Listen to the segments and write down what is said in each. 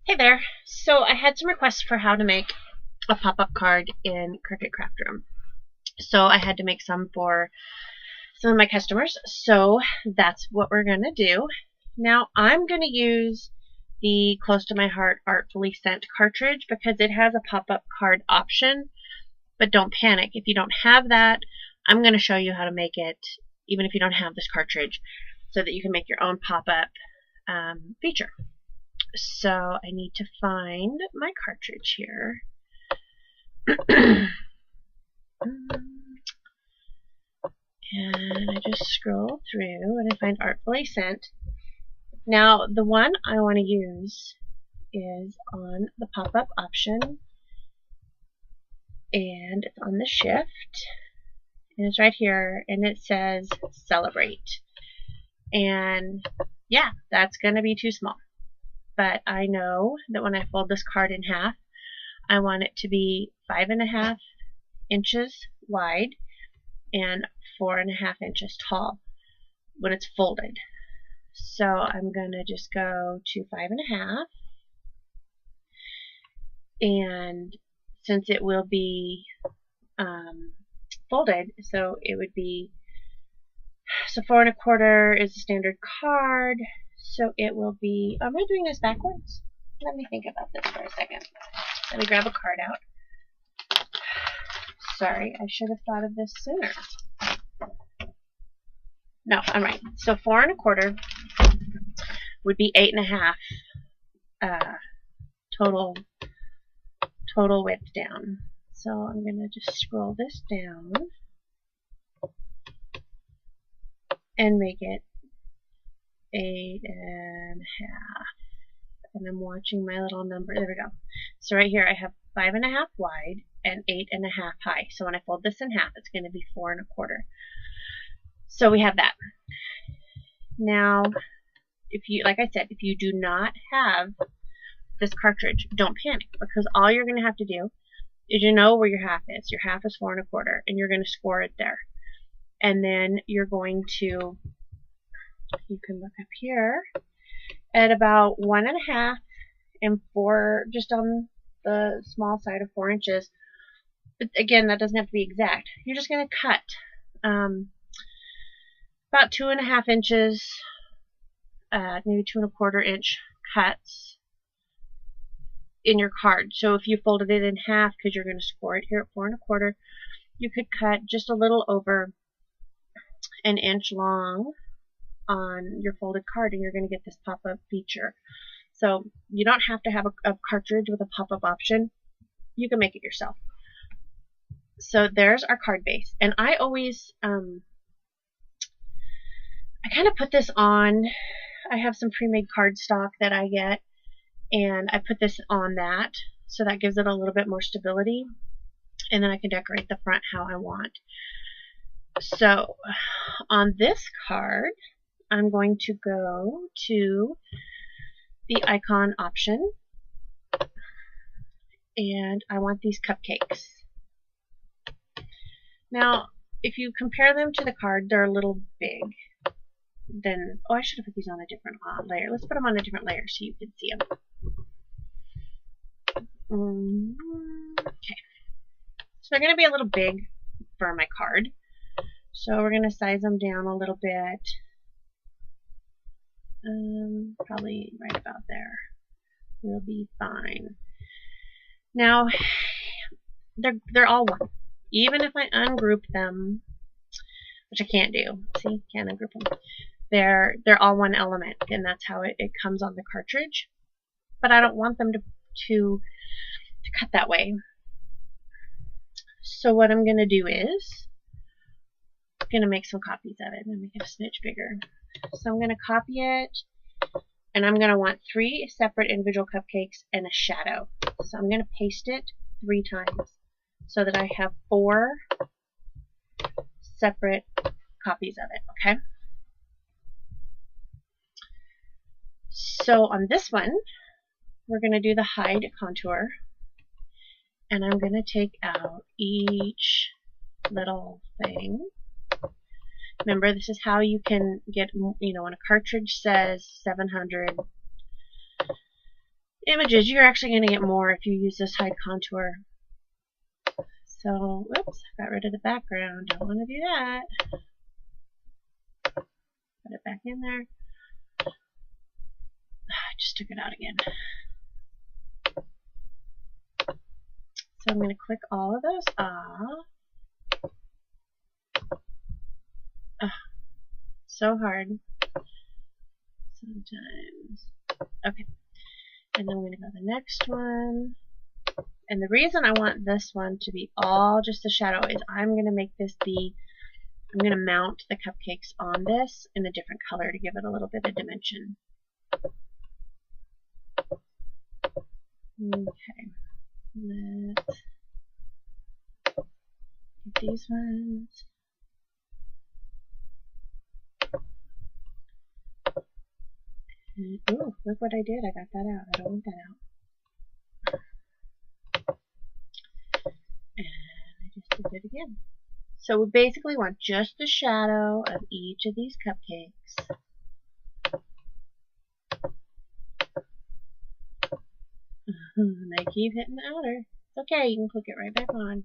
Hey there. So I had some requests for how to make a pop-up card in Cricut Craft Room. So I had to make some for some of my customers. So that's what we're going to do. Now I'm going to use the Close to My Heart Artfully Sent cartridge because it has a pop-up card option. But don't panic. If you don't have that, I'm going to show you how to make it even if you don't have this cartridge so that you can make your own pop-up feature. So I need to find my cartridge here. And I just scroll through and I find Artfully Sent. Now the one I want to use is on the pop-up option, and it's on the shift, and it's right here, and it says Celebrate. And yeah, that's going to be too small. But I know that when I fold this card in half, I want it to be 5.5 inches wide and 4.5 inches tall when it's folded. So I'm going to just go to 5.5, and since it will be folded, so it would be, so 4.25 is a standard card. So it will be, am I doing this backwards? Let me think about this for a second. Let me grab a card out. Sorry, I should have thought of this sooner. No, I'm right. So 4.25 would be 8.5 total width down. So I'm going to just scroll this down and make it 8.5, and I'm watching my little number. There we go. So right here I have 5.5 wide and 8.5 high. So when I fold this in half, it's going to be 4.25. So we have that. Now, if you, like I said, if you do not have this cartridge, don't panic, because all you're going to have to do is, you know where your half is. Your half is 4.25, and you're going to score it there. And then you're going to, you can look up here at about 1.5 and 4, just on the small side of 4 inches. But again, that doesn't have to be exact. You're just going to cut about 2.5 inches, maybe 2.25 inch cuts in your card. So if you folded it in half, because you're going to score it here at 4.25, you could cut just a little over 1 inch long on your folded card, and you're going to get this pop-up feature. So you don't have to have a cartridge with a pop-up option. You can make it yourself. So there's our card base, and I always I kind of put this on. I have some pre-made cardstock that I get, and I put this on that, so that gives it a little bit more stability, and then I can decorate the front how I want. So on this card, I'm going to go to the icon option, and I want these cupcakes. Now, if you compare them to the card, they're a little big. Then, oh, I should have put these on a different layer. Let's put them on a different layer so you can see them. Okay. So they're going to be a little big for my card. So we're going to size them down a little bit. Probably right about there. We'll be fine. Now, they're all one. Even if I ungroup them, which I can't do. See, can't ungroup them. They're all one element, and that's how it comes on the cartridge. But I don't want them to cut that way. So what I'm going to do is I'm going to make some copies of it and make it a smidge bigger. So I'm going to copy it, and I'm going to want 3 separate individual cupcakes and a shadow. So I'm going to paste it 3 times so that I have 4 separate copies of it, okay? So on this one, we're going to do the hide contour, and I'm going to take out each little thing. Remember, this is how you can get, you know, when a cartridge says 700 images, you're actually going to get more if you use this hide contour. So, whoops, got rid of the background. Don't want to do that. Put it back in there. I just took it out again. So I'm going to click all of those off. So hard. Sometimes. Okay. And then I'm going to go to the next one. And the reason I want this one to be all just a shadow is I'm going to make this be, I'm going to mount the cupcakes on this in a different color to give it a little bit of dimension. Okay. Let's get these ones. And, ooh, look what I did. I got that out. I don't want that out. And I just did it again. So we basically want just the shadow of each of these cupcakes. And I keep hitting the outer. It's okay, you can click it right back on.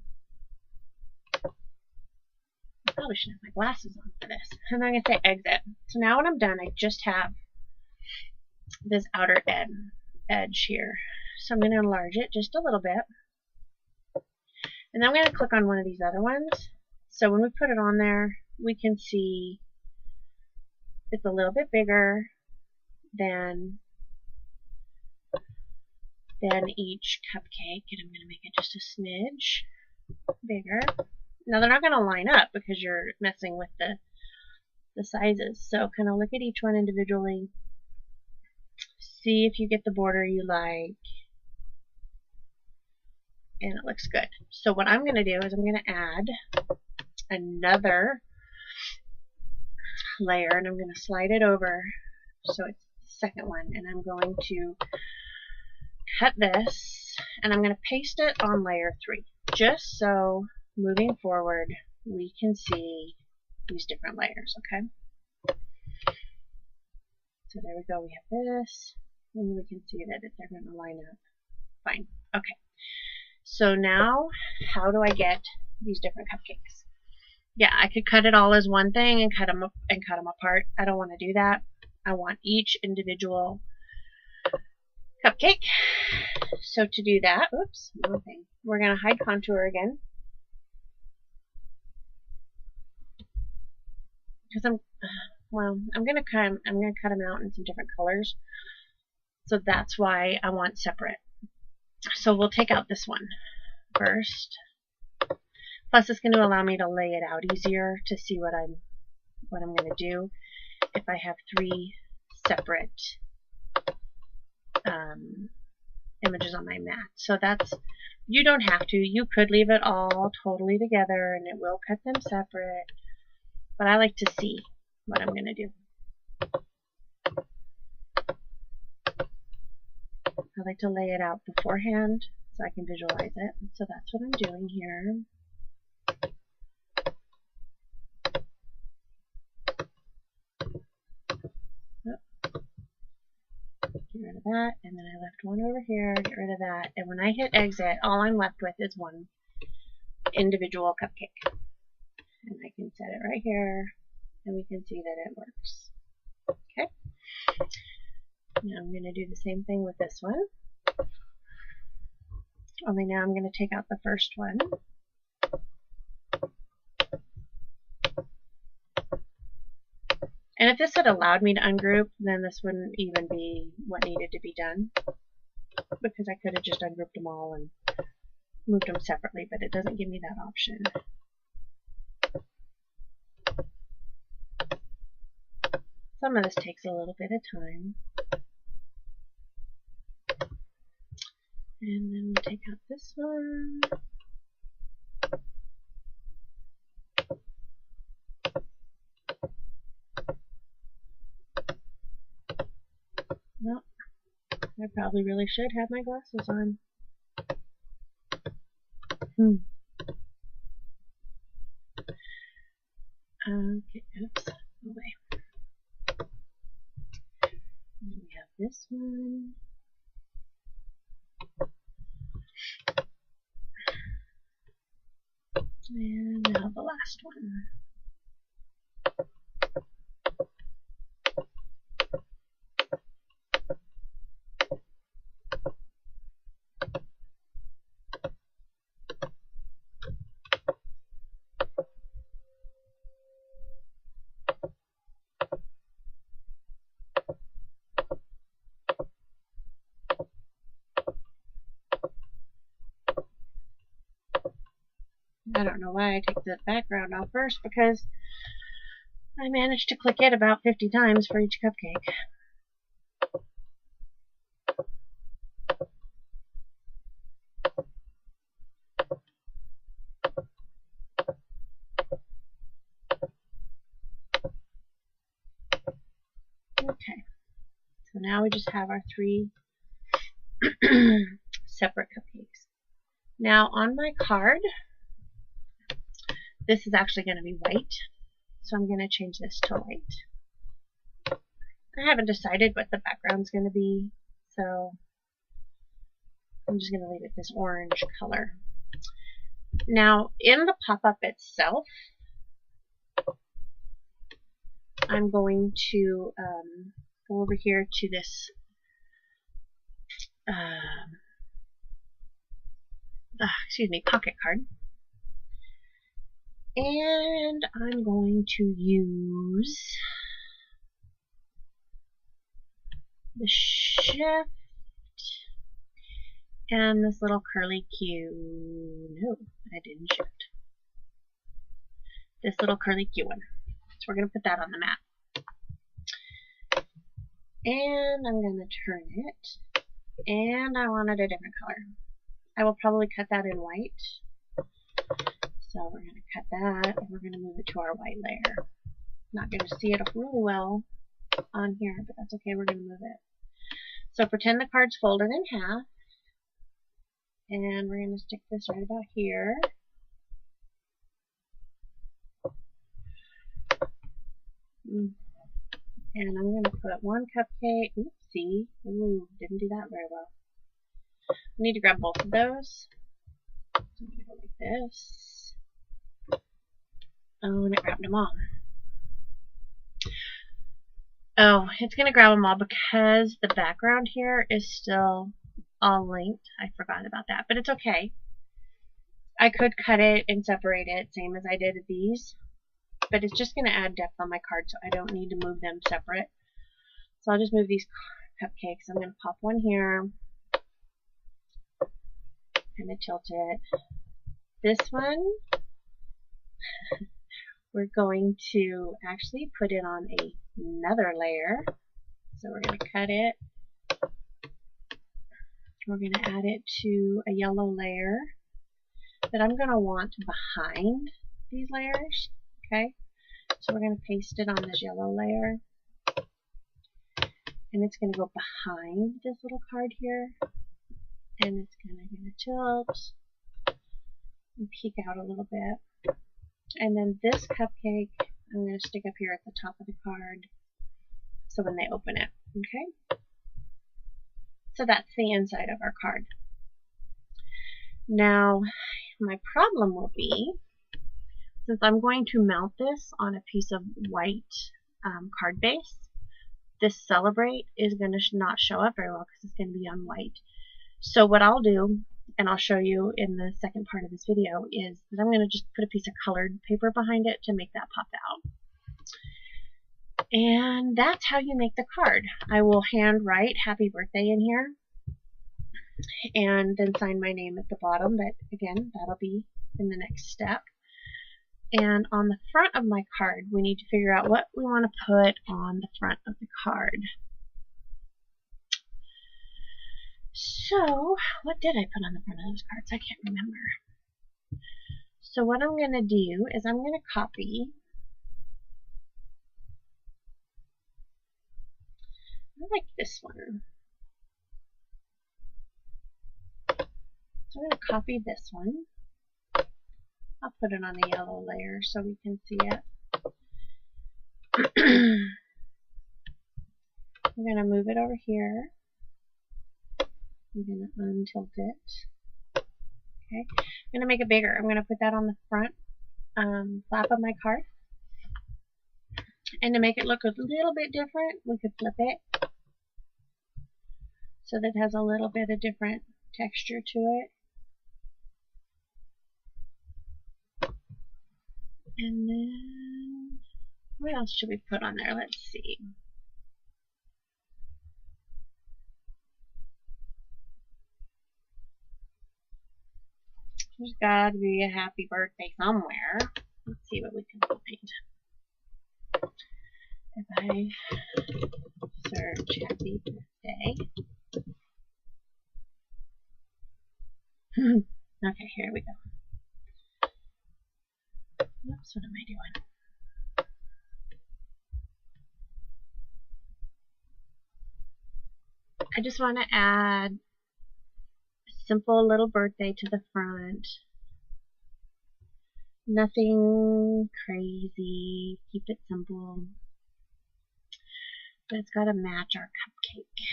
I probably should have my glasses on for this. And I'm going to say exit. So now when I'm done, I just have this outer edge here. So I'm going to enlarge it just a little bit. And then I'm going to click on one of these other ones. So when we put it on there, we can see it's a little bit bigger than each cupcake. And I'm going to make it just a smidge bigger. Now they're not going to line up because you're messing with the sizes. So kind of look at each one individually. See if you get the border you like. And it looks good. So what I'm going to do is I'm going to add another layer and I'm going to slide it over so it's the second one, and I'm going to cut this and I'm going to paste it on layer 3 just so moving forward we can see these different layers. Okay, so there we go, we have this and we can see that they're going to line up fine. Okay, so now how do I get these different cupcakes? Yeah, I could cut it all as one thing and cut them apart. I don't want to do that. I want each individual cupcake. So to do that, oops, wrong thing. We're going to hide contour again. Because I'm going to cut them out in some different colors. So that's why I want separate. So we'll take out this one first. Plus it's going to allow me to lay it out easier to see what I'm going to do if I have 3 separate images on my mat. So that's, you don't have to. You could leave it all totally together and it will cut them separate. But I like to see what I'm going to do. I like to lay it out beforehand so I can visualize it. So that's what I'm doing here. Get rid of that, and then I left one over here, get rid of that, and when I hit exit, all I'm left with is one individual cupcake. And I can set it right here, and we can see that it works. Okay. Now I'm going to do the same thing with this one. Only now I'm going to take out the first one. And if this had allowed me to ungroup, then this wouldn't even be what needed to be done. Because I could have just ungrouped them all and moved them separately, but it doesn't give me that option. Some of this takes a little bit of time. And then we'll take out this one. Well, I probably really should have my glasses on. Okay, oops, away. And we have this one. the last one. I don't know why I take the background off first, because I managed to click it about 50 times for each cupcake. Okay, so now we just have our 3 separate cupcakes. Now on my card, this is actually going to be white, so I'm going to change this to white. I haven't decided what the background's going to be, so I'm just going to leave it this orange color. Now, in the pop-up itself, I'm going to go over here to this pocket card. And I'm going to use the shift and this little curly Q. No, I didn't shift. This little curly Q one. So we're going to put that on the mat. And I'm going to turn it. And I want it a different color. I will probably cut that in white. So we're going to cut that, and we're going to move it to our white layer. Not going to see it really well on here, but that's okay, we're going to move it. So pretend the card's folded in half, and we're going to stick this right about here. And I'm going to put one cupcake. Oopsie. Ooh, didn't do that very well. I need to grab both of those. So I'm going to go like this. Oh, and it grabbed them all. Oh, it's going to grab them all because the background here is still all linked. I forgot about that, but it's okay. I could cut it and separate it, same as I did with these. But it's just going to add depth on my card, so I don't need to move them separate. So I'll just move these cupcakes. I'm going to pop one here. Kind of tilt it. This one, we're going to actually put it on another layer. So we're going to cut it. We're going to add it to a yellow layer that I'm going to want behind these layers. Okay, so we're going to paste it on this yellow layer. And it's going to go behind this little card here. And it's kind of going to tilt and peek out a little bit. And then this cupcake, I'm going to stick up here at the top of the card so when they open it. Okay? So that's the inside of our card. Now, my problem will be, since I'm going to mount this on a piece of white card base, this Celebrate is going to not show up very well because it's going to be on white. So what I'll do, and I'll show you in the second part of this video, is that I'm going to just put a piece of colored paper behind it to make that pop out. And that's how you make the card. I will hand write happy birthday in here and then sign my name at the bottom, but again, that'll be in the next step. And on the front of my card, we need to figure out what we want to put on the front of the card. So, what did I put on the front of those cards? I can't remember. So what I'm going to do is I'm going to copy. I like this one. So I'm going to copy this one. I'll put it on a yellow layer so we can see it. I'm going to move it over here. I'm going to untilt it. Okay. I'm going to make it bigger. I'm going to put that on the front flap of my card. And to make it look a little bit different, we could flip it so that it has a little bit of different texture to it. And then, what else should we put on there? Let's see. There's got to be a happy birthday somewhere. Let's see what we can find. If I search happy birthday. Okay, here we go. Oops, what am I doing? I just want to add a simple little birthday to the front. Nothing crazy. Keep it simple. But it's got to match our cupcake.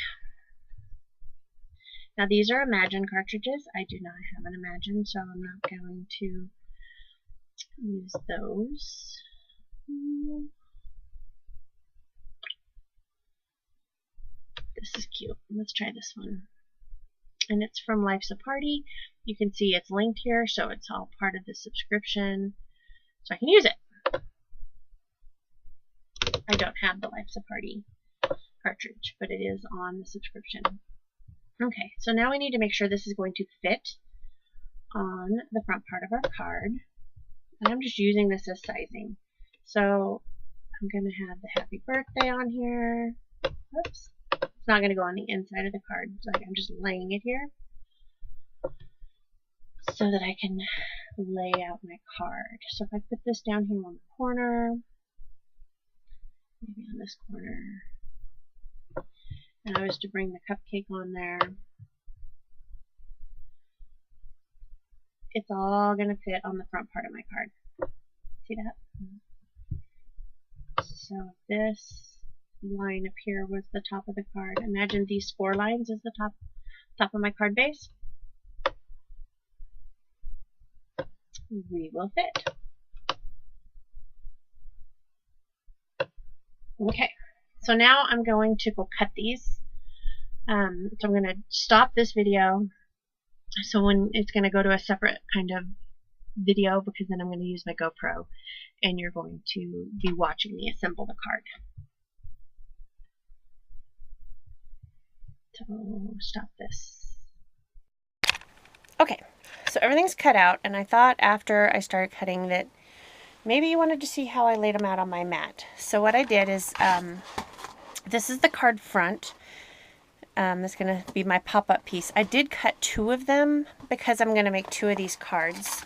Now these are Imagine cartridges. I do not have an Imagine, so I'm not going to use those. This is cute. Let's try this one. And it's from Life's a Party. You can see it's linked here, so it's all part of the subscription. So I can use it. I don't have the Life's a Party cartridge, but it is on the subscription. Okay, so now we need to make sure this is going to fit on the front part of our card. And I'm just using this as sizing. So I'm going to have the happy birthday on here. Oops. It's not going to go on the inside of the card. So I'm just laying it here so that I can lay out my card. So if I put this down here on the corner, maybe on this corner, and I was to bring the cupcake on there, it's all going to fit on the front part of my card. See that? So this line up here was the top of the card. Imagine these 4 lines as the top of my card base. We will fit. Okay, so now I'm going to go cut these. So I'm going to stop this video. So when it's going to go to a separate kind of video, because then I'm going to use my GoPro and you're going to be watching me assemble the card. So stop this. Okay, so everything's cut out, and I thought after I started cutting that maybe you wanted to see how I laid them out on my mat. So what I did is, this is the card front. That's going to be my pop-up piece. I did cut 2 of them because I'm going to make 2 of these cards.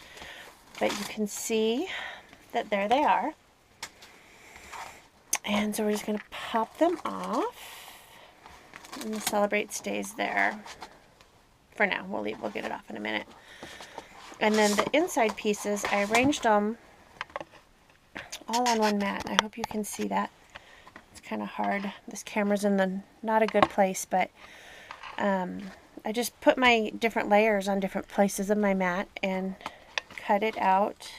But you can see that there they are. And so we're just going to pop them off. And the Celebrate stays there for now. We'll get it off in a minute. And then the inside pieces, I arranged them all on one mat. I hope you can see that. It's kind of hard. This camera's in not a good place, but I just put my different layers on different places of my mat and cut it out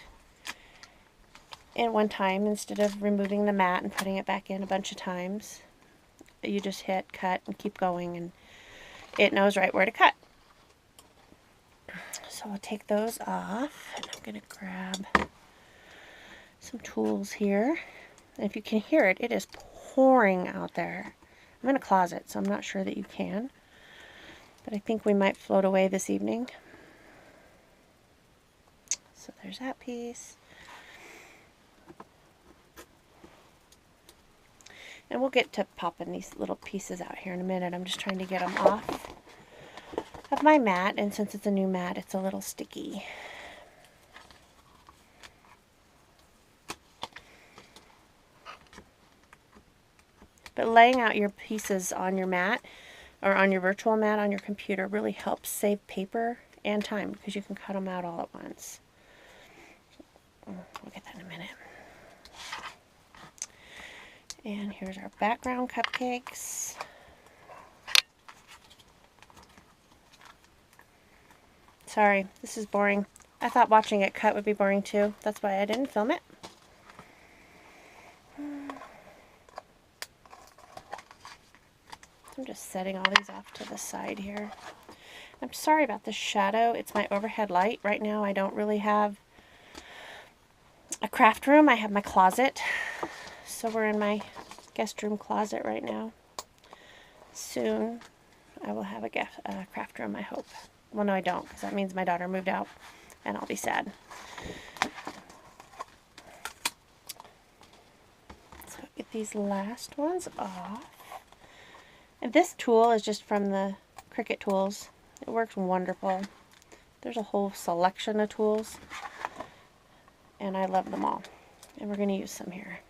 in one time instead of removing the mat and putting it back in a bunch of times. You just hit cut and keep going, and it knows right where to cut. So I'll take those off, and I'm going to grab some tools here. And if you can hear it, it is pouring out there. I'm in a closet, so I'm not sure that you can, but I think we might float away this evening. So there's that piece. And we'll get to popping these little pieces out here in a minute. I'm just trying to get them off of my mat, and since it's a new mat, it's a little sticky. But laying out your pieces on your mat, or on your virtual mat on your computer, really helps save paper and time, because you can cut them out all at once. We'll get that in a minute. And here's our background cupcakes. Sorry, this is boring. I thought watching it cut would be boring too. That's why I didn't film it. I'm just setting all these off to the side here. I'm sorry about the shadow. It's my overhead light. Right now I don't really have a craft room. I have my closet. So we're in my guest room closet right now. Soon I will have a craft room, I hope. Well, no, I don't, because that means my daughter moved out and I'll be sad. So get these last ones off. And this tool is just from the Cricut tools. It works wonderful. There's a whole selection of tools, and I love them all. And we're going to use some here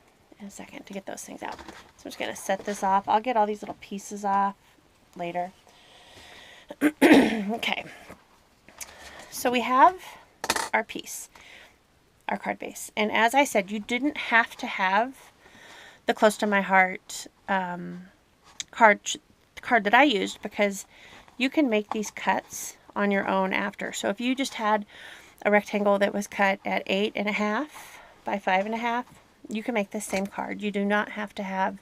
in a second to get those things out. So I'm just going to set this off. I'll get all these little pieces off later. Okay. So we have our piece, our card base. And as I said, you didn't have to have the Close to My Heart card that I used, because you can make these cuts on your own after. So if you just had a rectangle that was cut at 8.5 by 5.5, you can make the same card. You do not have to have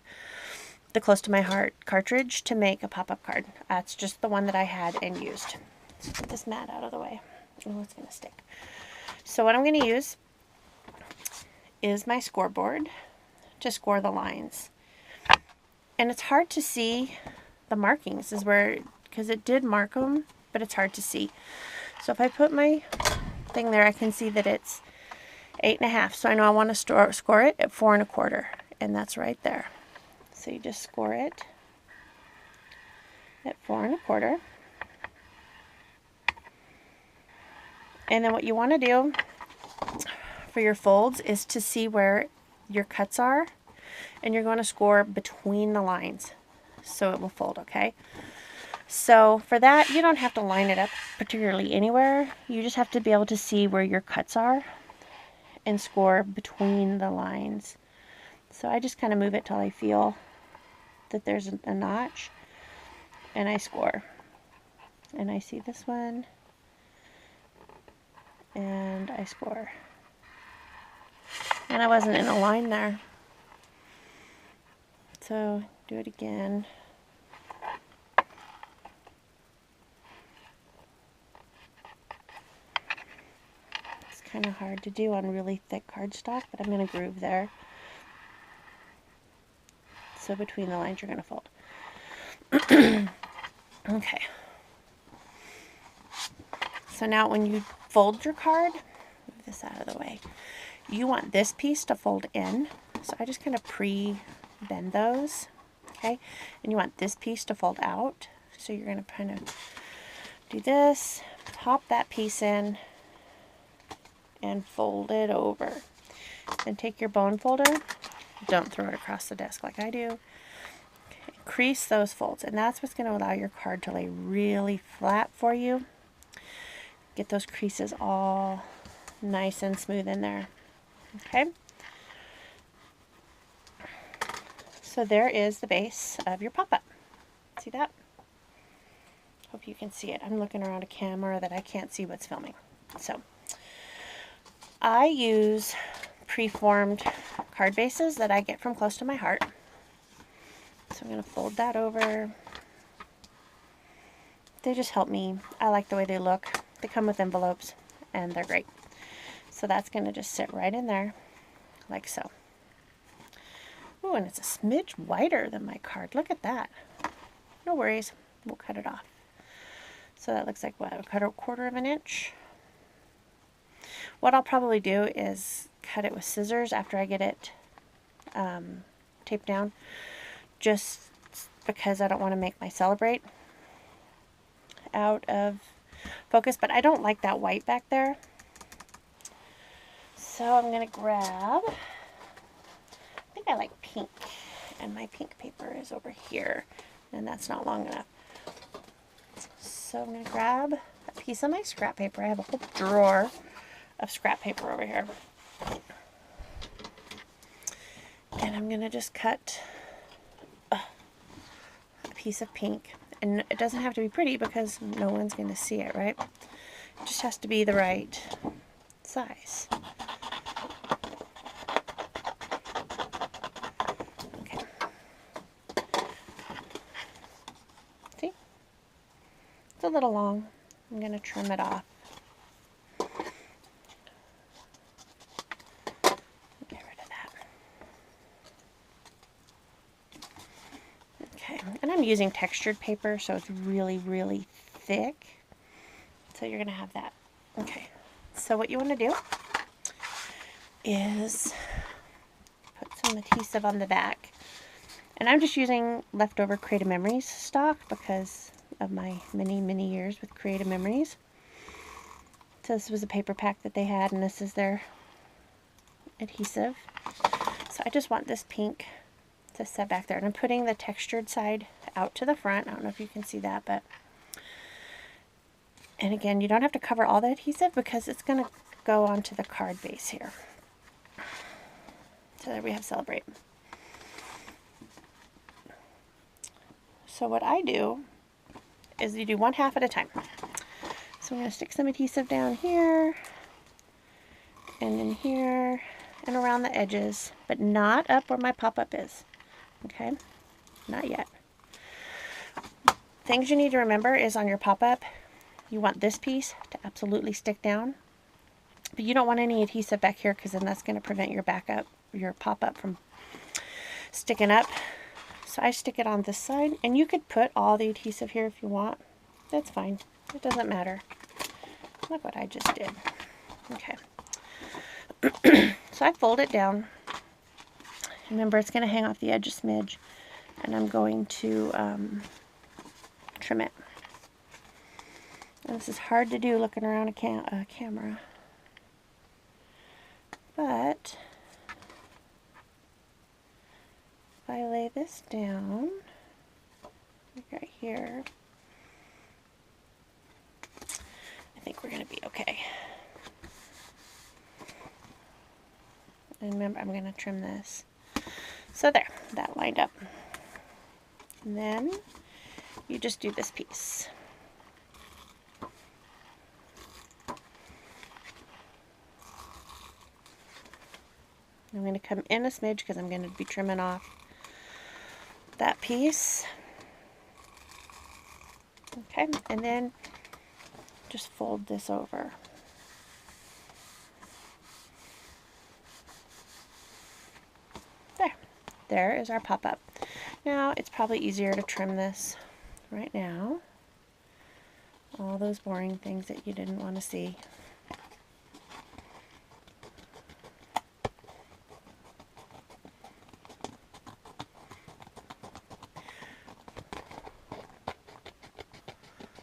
the Close to My Heart cartridge to make a pop-up card. That's just the one that I had and used. Let's get this mat out of the way. Oh, it's going to stick. So what I'm going to use is my scoreboard to score the lines. And it's hard to see the markings, because it did mark them, but it's hard to see. So if I put my thing there, I can see that it's 8.5. So I know I want to score it at 4.25, and that's right there. So you just score it at 4.25. And then what you want to do for your folds is to see where your cuts are, and you're going to score between the lines so it will fold, okay? So for that, you don't have to line it up particularly anywhere. You just have to be able to see where your cuts are and score between the lines. So I just kind of move it till I feel that there's a notch, and I score. And I see this one, and I score. And I wasn't in a line there. So do it again. It's kind of hard to do on really thick cardstock, but I'm going to groove there. So between the lines you're going to fold. Okay. So now when you fold your card, move this out of the way, you want this piece to fold in. So I just kind of pre-bend those, okay? And you want this piece to fold out. So you're going to kind of do this, pop that piece in, and fold it over. Then take your bone folder, don't throw it across the desk like I do. Okay, crease those folds, and that's what's going to allow your card to lay really flat for you. Get those creases all nice and smooth in there. Okay. So there is the base of your pop-up. See that? Hope you can see it. I'm looking around a camera that I can't see what's filming. So I use preformed card bases that I get from Close to My Heart. So I'm going to fold that over. They just help me. I like the way they look. They come with envelopes, and they're great. So that's going to just sit right in there, like so. Oh, and it's a smidge wider than my card. Look at that. No worries. We'll cut it off. So that looks like, what, I'll cut a 1/4 inch. What I'll probably do is cut it with scissors after I get it taped down, just because I don't want to make my Celebrate out of focus, but I don't like that white back there. So I'm going to grab, I think I like pink, and my pink paper is over here, and that's not long enough. So I'm going to grab a piece of my scrap paper. I have a whole drawer of scrap paper over here. And I'm going to just cut a piece of pink. And it doesn't have to be pretty because no one's going to see it, right? It just has to be the right a little long. I'm going to trim it off. Get rid of that. Okay, and I'm using textured paper, so it's really, really thick. So you're going to have that. Okay, so what you want to do is put some adhesive on the back. And I'm just using leftover Creative Memories stock because of my many, many years with Creative Memories. So this was a paper pack that they had, and this is their adhesive. So I just want this pink to set back there. And I'm putting the textured side out to the front. I don't know if you can see that, but... And again, you don't have to cover all the adhesive because it's going to go onto the card base here. So there we have Celebrate. So what I do is you do one half at a time. So I'm going to stick some adhesive down here, and in here, and around the edges, but not up where my pop-up is. Okay? Not yet. Things you need to remember is on your pop-up, you want this piece to absolutely stick down, but you don't want any adhesive back here because then that's going to prevent your your pop-up from sticking up. So I stick it on this side, and you could put all the adhesive here if you want. That's fine. It doesn't matter. Look what I just did. Okay. So I fold it down. Remember, it's going to hang off the edge a smidge, and I'm going to trim it. And this is hard to do looking around a camera. But if I lay this down, right here, I think we're going to be okay. And remember, I'm going to trim this. So there, that lined up. And then you just do this piece. I'm going to come in a smidge because I'm going to be trimming off that piece. Okay, and then just fold this over. There. There is our pop-up. Now, it's probably easier to trim this right now. All those boring things that you didn't want to see.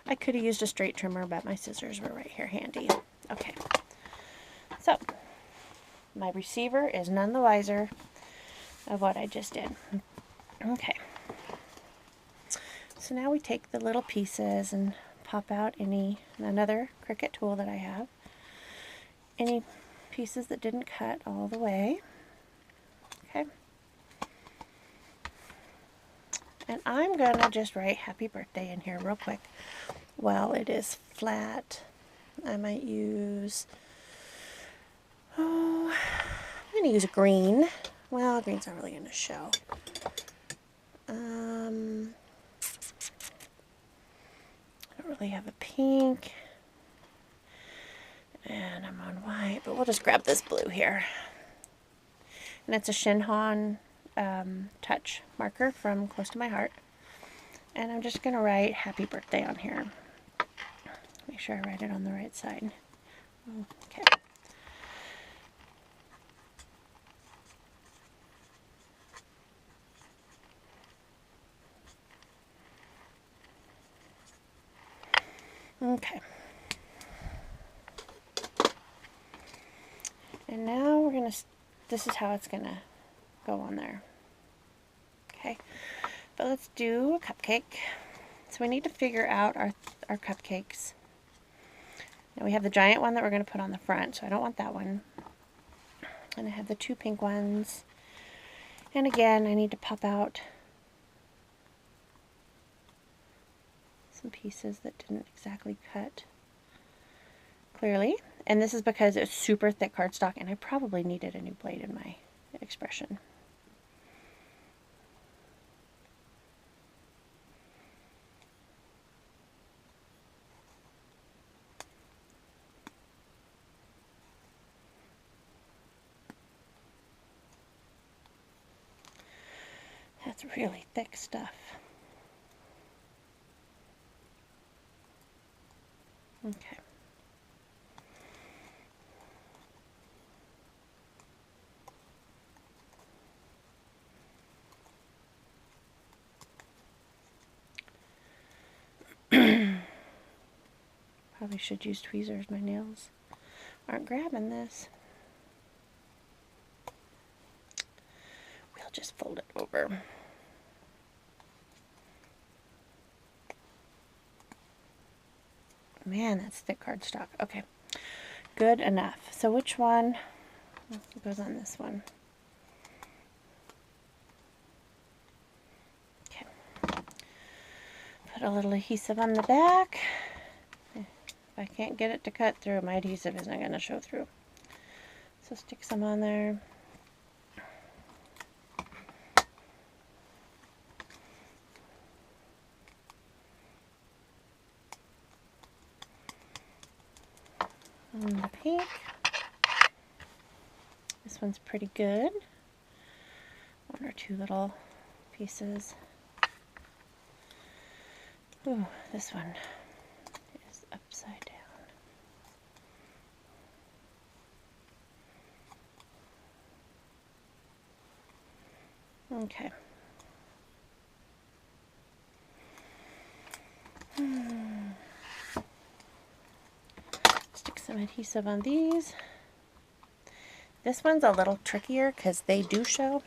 I could have used a straight trimmer, but my scissors were right here handy. Okay, so my receiver is none the wiser of what I just did. Okay, so now we take the little pieces and pop out another Cricut tool that I have. Any pieces that didn't cut all the way. Okay. And I'm going to just write happy birthday in here real quick. While it is flat, I might use, I'm going to use a green. Well, green's not really going to show. I don't really have a pink. And I'm on white, but we'll just grab this blue here. And it's a Shinhan Touch marker from Close to My Heart. And I'm just going to write happy birthday on here. Make sure I write it on the right side. Okay. Okay. And now we're going to, this is how it's going to go on there. Okay. But let's do a cupcake. So we need to figure out our cupcakes. Now we have the giant one that we're going to put on the front, so I don't want that one. And I have the two pink ones. And again, I need to pop out some pieces that didn't exactly cut clearly. And this is because it's super thick cardstock, and I probably needed a new blade in my Expression. That's really thick stuff. Okay. Probably should use tweezers. My nails aren't grabbing this. We'll just fold it over. Man, that's thick cardstock. Okay, good enough. So which one goes on this one? Okay. Put a little adhesive on the back. If I can't get it to cut through, my adhesive isn't going to show through. So stick some on there. And the pink. This one's pretty good. One or two little pieces. Ooh, this one is upside down. Okay. Stick some adhesive on these. This one's a little trickier because they do show.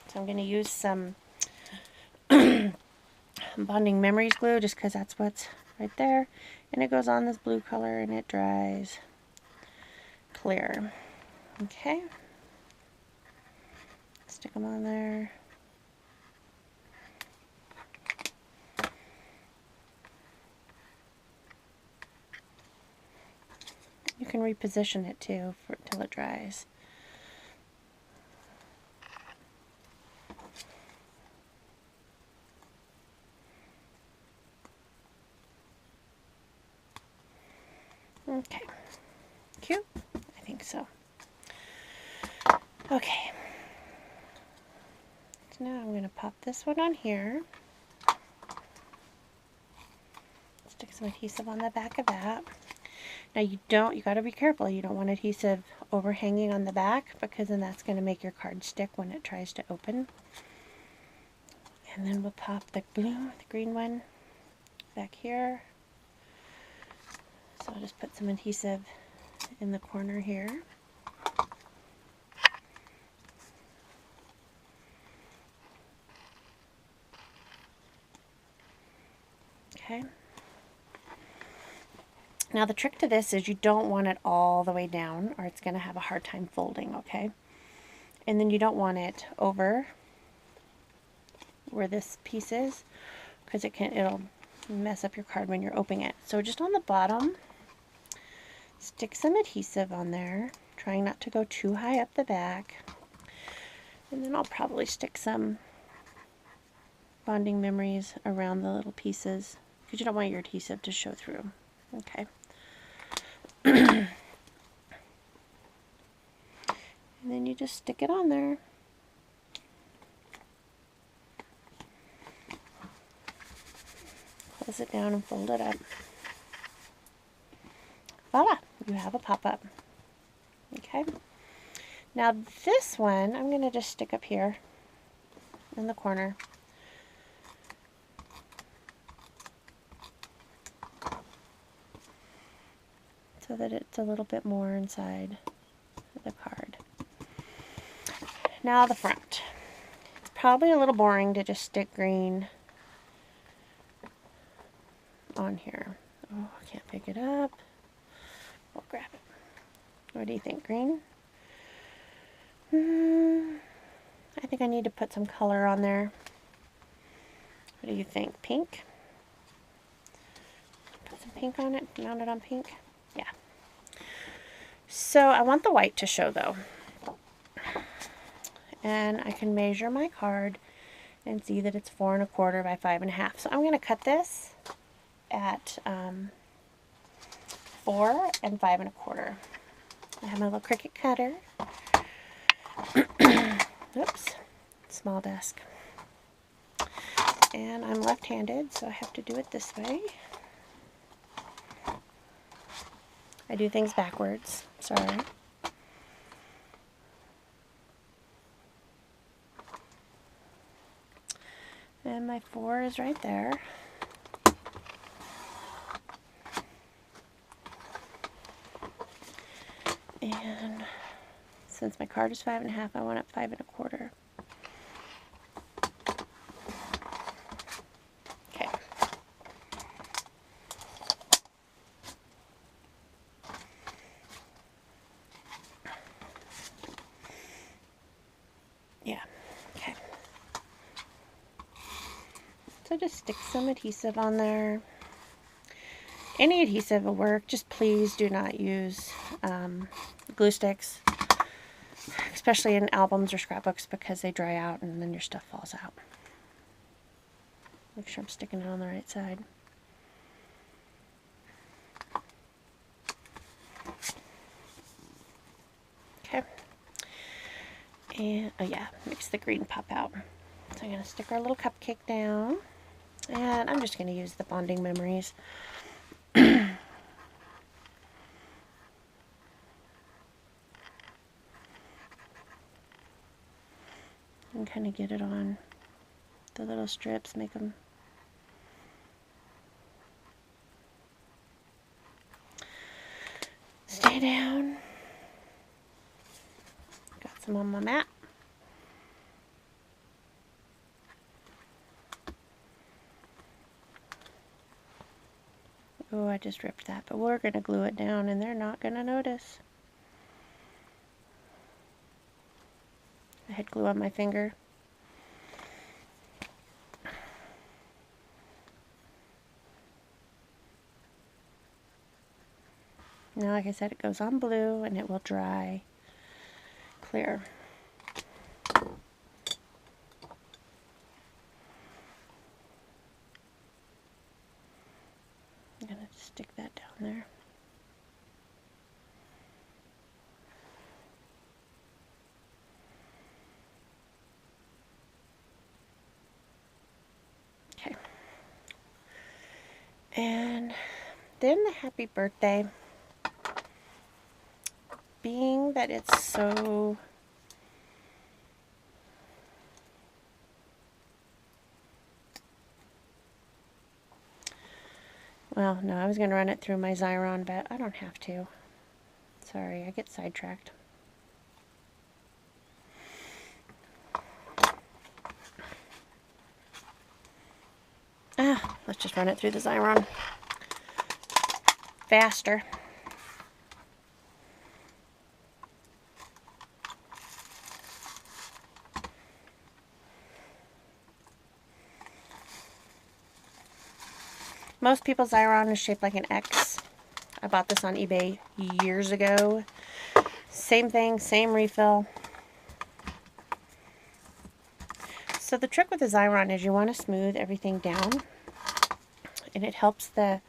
So I'm going to use some Bonding Memories glue just because that's what's right there. And it goes on this blue color and it dries clear. Okay. Stick them on there. You can reposition it too until it dries. Okay, cute? I think so. Okay, so now I'm going to pop this one on here. Stick some adhesive on the back of that. Now you got to be careful. You don't want adhesive overhanging on the back because then that's going to make your card stick when it tries to open. And then we'll pop the green one back here. So I'll just put some adhesive in the corner here. Okay. Now the trick to this is you don't want it all the way down or it's going to have a hard time folding, okay? And then you don't want it over where this piece is because it'll mess up your card when you're opening it. So just on the bottom, stick some adhesive on there, trying not to go too high up the back. And then I'll probably stick some Bonding Memories around the little pieces because you don't want your adhesive to show through. Okay. And then you just stick it on there. Close it down and fold it up. Voila, you have a pop-up. Okay. Now this one, I'm going to just stick up here in the corner. So that it's a little bit more inside the card. Now the front. It's probably a little boring to just stick green on here. Oh, I can't pick it up. We'll grab it. What do you think, green? I think I need to put some color on there. What do you think, pink? Put some pink on it, mount it on pink. Yeah. So I want the white to show though. And I can measure my card and see that it's 4 1/4 by 5 1/2. So I'm going to cut this at 4 and 5 1/4. I have my little Cricut cutter. Oops, small desk. And I'm left-handed, so I have to do it this way. I do things backwards, sorry. And my 4 is right there. And since my card is 5 1/2, I want it 5 1/4. Okay. Yeah. Okay. So just stick some adhesive on there. Any adhesive will work. Just please do not use glue sticks, especially in albums or scrapbooks, because they dry out and then your stuff falls out. Make sure I'm sticking it on the right side. Okay. And, oh yeah, makes the green pop out. So I'm going to stick our little cupcake down. And I'm just going to use the bonding memories. And kind of get it on the little strips, make them stay down. Got some on my mat. Oh, I just ripped that, but we're going to glue it down and they're not going to notice. I had glue on my finger. Now, like I said, it goes on blue and it will dry clear. I'm going to stick that down there. Okay. And then the happy birthday. Being that it's so well, no, I was going to run it through my Xyron, but I don't have to. Sorry, I get sidetracked. Let's just run it through the Xyron. Faster. Most people's Xyron is shaped like an X. I bought this on eBay years ago. Same thing, same refill. So the trick with the Xyron is you want to smooth everything down, and it helps the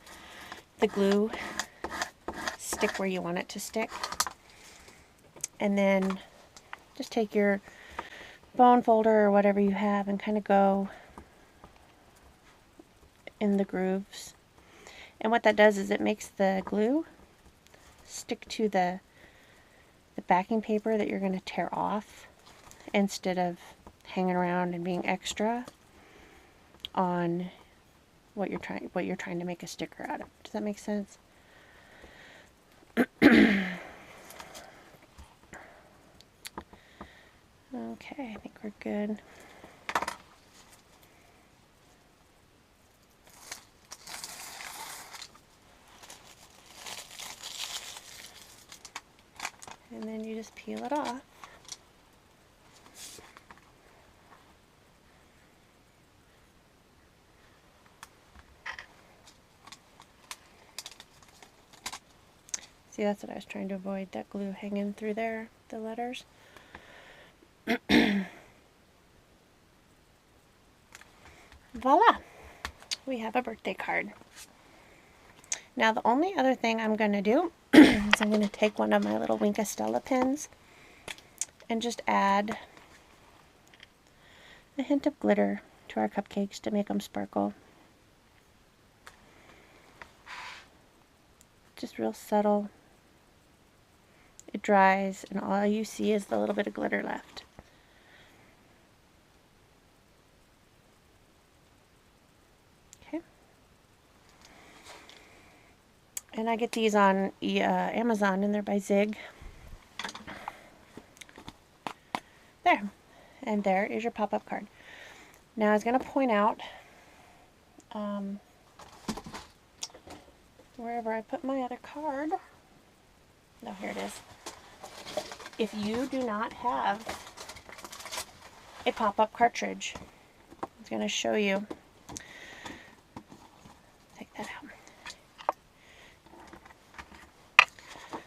glue stick where you want it to stick. And then just take your bone folder or whatever you have and kind of go in the grooves. And what that does is it makes the glue stick to the backing paper that you're going to tear off, instead of hanging around and being extra on what you're trying to make a sticker out of. Does that make sense? Okay, I think we're good. And then you just peel it off. See, that's what I was trying to avoid, that glue hanging through there, the letters. Voila! We have a birthday card. Now the only other thing I'm going to do is I'm going to take one of my little Wink of Stella pens and just add a hint of glitter to our cupcakes to make them sparkle. Just real subtle. It dries, and all you see is the little bit of glitter left. Okay. And I get these on Amazon, and they're by Zig. There. And there is your pop-up card. Now I was going to point out wherever I put my other card. No, here it is. If you do not have a pop-up cartridge, I was going to show you. Take that out.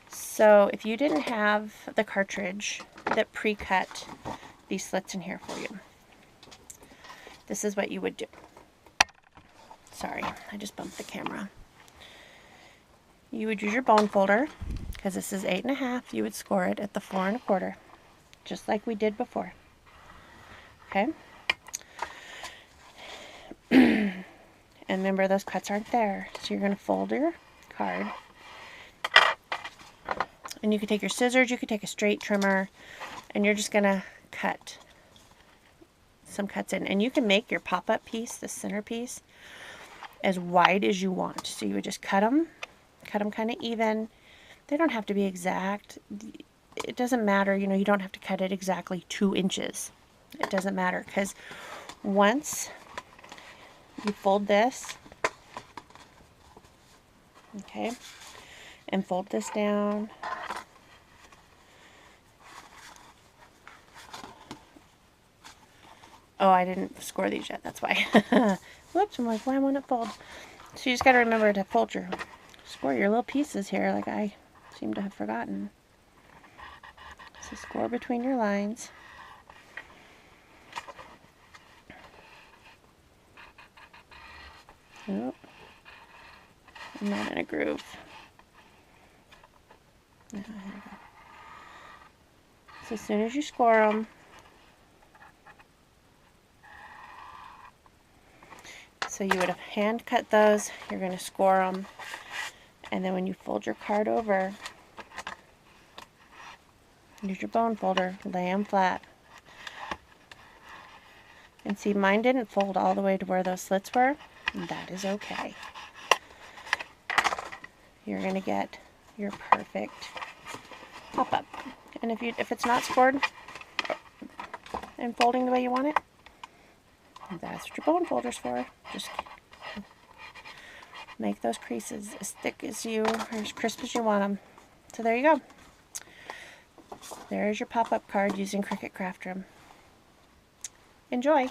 So if you didn't have the cartridge that pre-cut these slits in here for you, this is what you would do. Sorry, I just bumped the camera. You would use your bone folder, because this is 8 1/2. You would score it at the 4 1/4, just like we did before. Okay. And remember, those cuts aren't there, so you're going to fold your card. And you could take your scissors, you could take a straight trimmer, and you're just going to cut some cuts in. And you can make your pop-up piece, the center piece, as wide as you want. So you would just cut them kind of even. They don't have to be exact. It doesn't matter, you know, you don't have to cut it exactly 2 inches. It doesn't matter, because once you fold this, okay, and fold this down, oh, I didn't score these yet, that's why. Whoops, I'm like, why won't it fold? So you just got to remember to score your little pieces here, like I seem to have forgotten. So score between your lines. Oh, I'm not in a groove. Oh, there we go. So as soon as you score them, so you would have hand cut those, you're going to score them, and then when you fold your card over, use your bone folder, lay them flat. And see, mine didn't fold all the way to where those slits were. That is okay. You're going to get your perfect pop-up. And if it's not scored and folding the way you want it, that's what your bone folder's for. Just make those creases as thick as or as crisp as you want them. So there you go. There's your pop-up card using Cricut Craft Room. Enjoy!